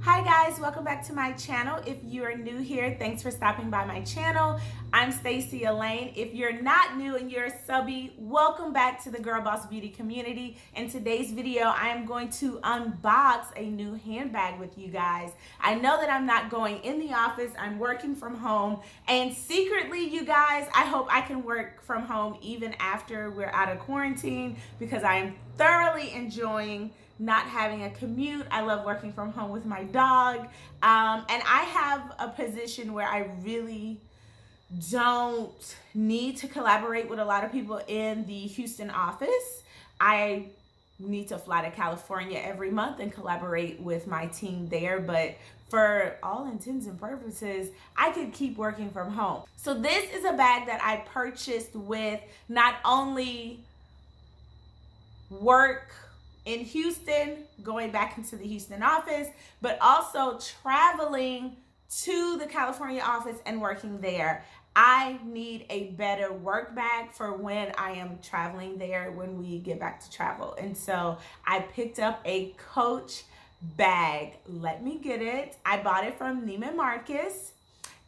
Hi guys, welcome back to my channel. If you are new here, thanks for stopping by my channel. I'm Stacey Elaine. If you're not new and you're a subby, welcome back to the Girl Boss Beauty community. In today's video, I am going to unbox a new handbag with you guys. I know that I'm not going in the office, I'm working from home, and secretly, you guys, I hope I can work from home even after we're out of quarantine because I am thoroughly enjoying not having a commute. I love working from home with my dog. And I have a position where I really don't need to collaborate with a lot of people in the Houston office. I need to fly to California every month and collaborate with my team there, but for all intents and purposes, I could keep working from home. So this is a bag that I purchased with not only work in Houston, going back into the Houston office, but also traveling to the California office and working there. I need a better work bag for when I am traveling there when we get back to travel. And so I picked up a Coach bag. Let me get it. I bought it from Neiman Marcus.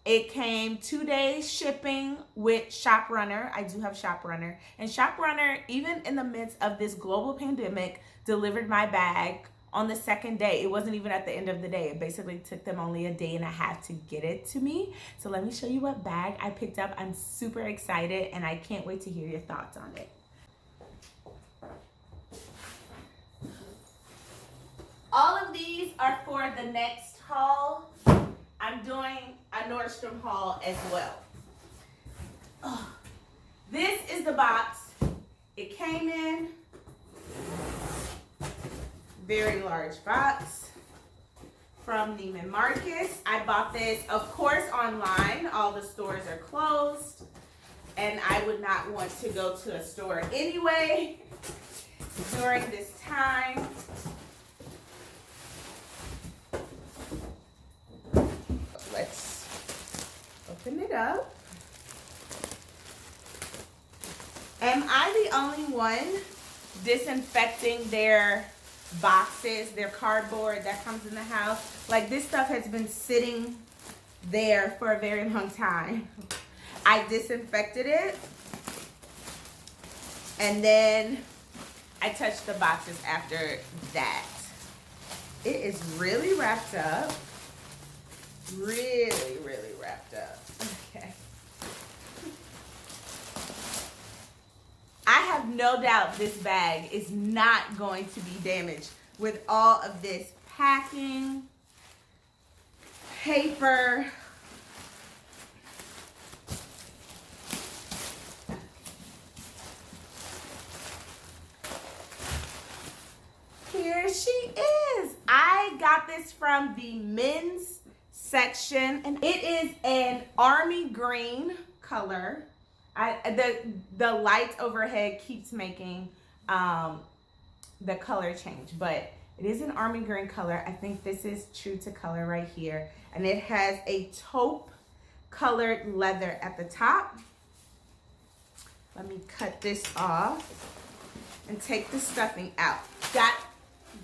It came 2 days shipping with ShopRunner. I do have ShopRunner. And ShopRunner, even in the midst of this global pandemic, delivered my bag on the second day. It wasn't even at the end of the day. It basically took them only a day and a half to get it to me. So let me show you what bag I picked up. I'm super excited and I can't wait to hear your thoughts on it. All of these are for the next haul. I'm doing a Nordstrom haul as well. This is the box. It came in very large box from Neiman Marcus. I bought this, of course, online. All the stores are closed, and I would not want to go to a store anyway during this time. Let's open it up. Am I the only one disinfecting their boxes, their cardboard that comes in the house? Like, this stuff has been sitting there for a very long time. I disinfected it, and then I touched the boxes after that. It is really wrapped up. Really wrapped up. Okay. I have no doubt this bag is not going to be damaged with all of this packing, paper. Here she is. I got this from the men's section, and it is an army green color. The light overhead keeps making the color change, but it is an army green color. I think this is true to color right here, and it has a taupe colored leather at the top. Let me cut this off and take the stuffing out.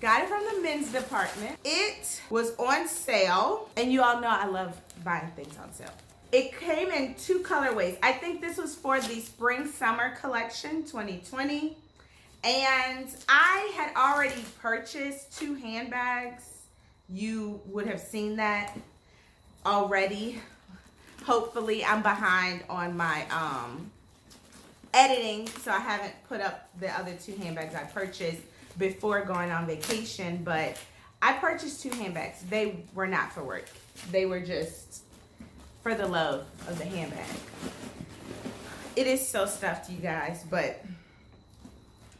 Got it from the men's department. It was on sale, and you all know I love buying things on sale. It came in 2 colorways. I think this was for the spring-summer collection 2020, and I had already purchased 2 handbags. You would have seen that already. Hopefully, I'm behind on my editing, so I haven't put up the other 2 handbags I purchased before going on vacation, but I purchased 2 handbags. They were not for work. They were just for the love of the handbag. It is so stuffed, you guys, but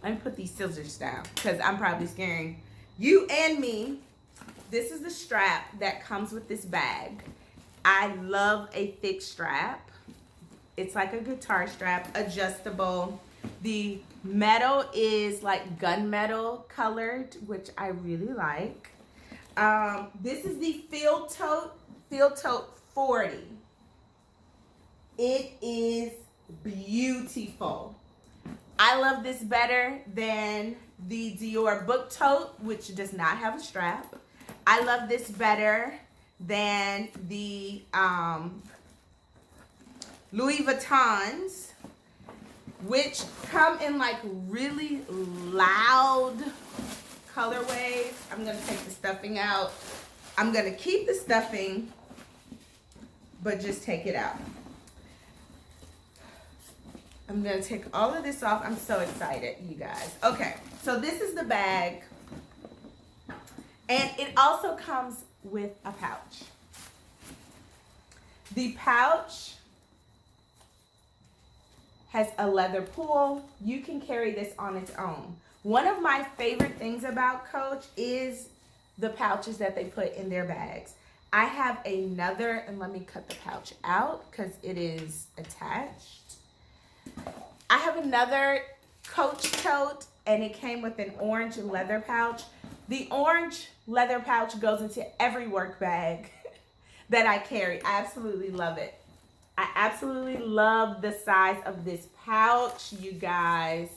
let me put these scissors down because I'm probably scaring you and me. This is the strap that comes with this bag. I love a thick strap. It's like a guitar strap, adjustable. The metal is like gunmetal colored, which I really like. This is the Field Tote 40. It is beautiful. I love this better than the Dior Book Tote, which does not have a strap. I love this better than the Louis Vuittons, which come in like really loud colorways. I'm gonna take the stuffing out. I'm gonna keep the stuffing, but just take it out. I'm gonna take all of this off. I'm so excited, you guys. Okay, so this is the bag. And it also comes with a pouch. The pouch has a leather pull. You can carry this on its own. One of my favorite things about Coach is the pouches that they put in their bags. I have another, and let me cut the pouch out because it is attached. I have another Coach tote, and it came with an orange leather pouch. The orange leather pouch goes into every work bag that I carry. I absolutely love it. I absolutely love the size of this pouch, you guys.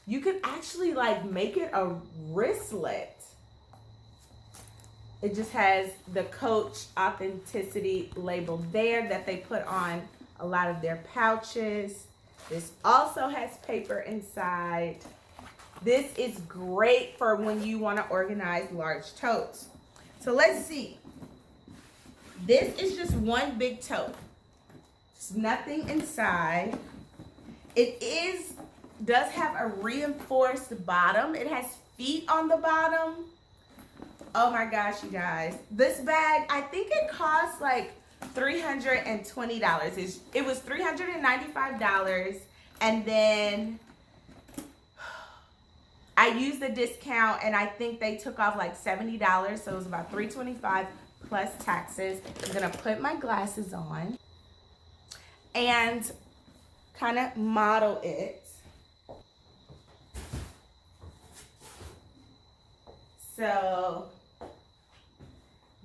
You could actually like make it a wristlet. It just has the Coach authenticity label there that they put on a lot of their pouches. This also has paper inside. This is great for when you want to organize large totes. So let's see. This is just one big tote. There's nothing inside. It does have a reinforced bottom. It has feet on the bottom. Oh my gosh, you guys. This bag, I think it costs like $320. It was $395, and then I used the discount, and I think they took off like $70, so it was about $325 plus taxes. I'm gonna put my glasses on and kind of model it. So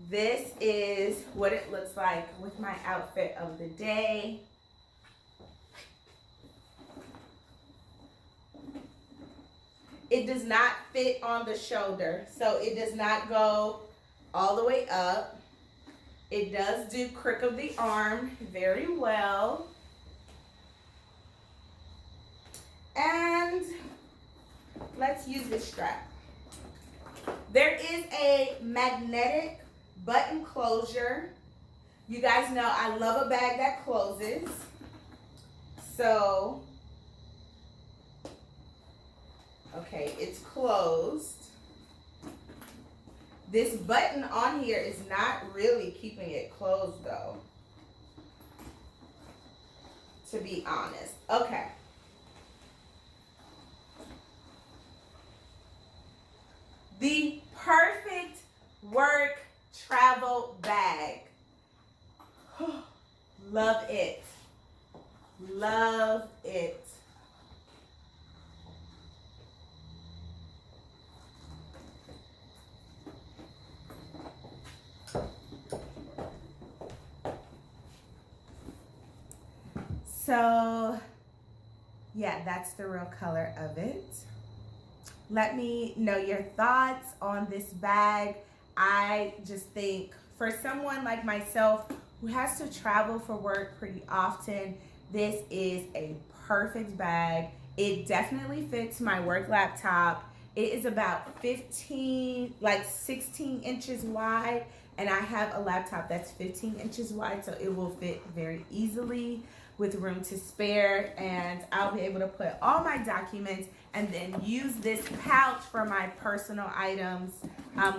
this is what it looks like with my outfit of the day. It does not fit on the shoulder, so it does not go all the way up. It does do crook of the arm very well. And let's use this strap. There is a magnetic button closure. You guys know I love a bag that closes. So, okay, it's closed. This button on here is not really keeping it closed though, to be honest. Okay. The perfect work travel bag. Love it. Love it. So, yeah, that's the real color of it. Let me know your thoughts on this bag. I just think for someone like myself who has to travel for work pretty often, this is a perfect bag. It definitely fits my work laptop. It is about 16 inches wide, and I have a laptop that's 15 inches wide, so it will fit very easily with room to spare, and I'll be able to put all my documents and then use this pouch for my personal items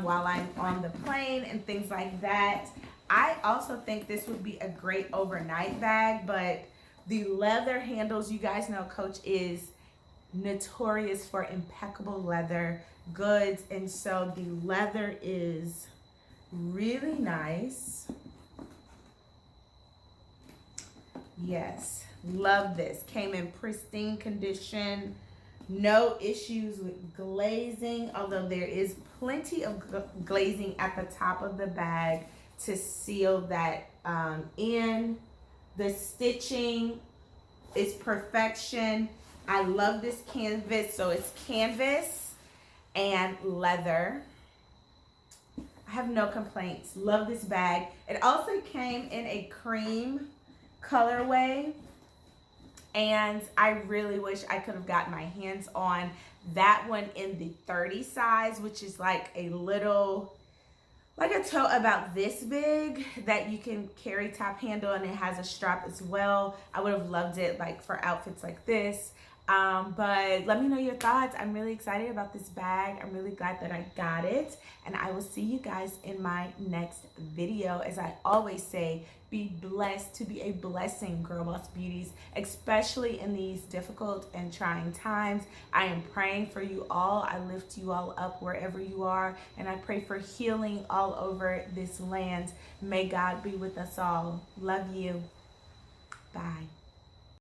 while I'm on the plane and things like that. I also think this would be a great overnight bag, but the leather handles, you guys know Coach is notorious for impeccable leather goods, and so the leather is really nice. Yes, love this. Came in pristine condition. No issues with glazing, although there is plenty of glazing at the top of the bag to seal that in. The stitching is perfection. I love this canvas. So it's canvas and leather. I have no complaints. Love this bag. It also came in a cream colorway, and I really wish I could have gotten my hands on that one in the 30 size, which is like a little, like a tote about this big that you can carry top handle, and it has a strap as well. I would have loved it like for outfits like this. But let me know your thoughts. I'm really excited about this bag. I'm really glad that I got it. And I will see you guys in my next video. As I always say, be blessed to be a blessing, Girl Boss Beauties, especially in these difficult and trying times. I am praying for you all. I lift you all up wherever you are. And I pray for healing all over this land. May God be with us all. Love you. Bye.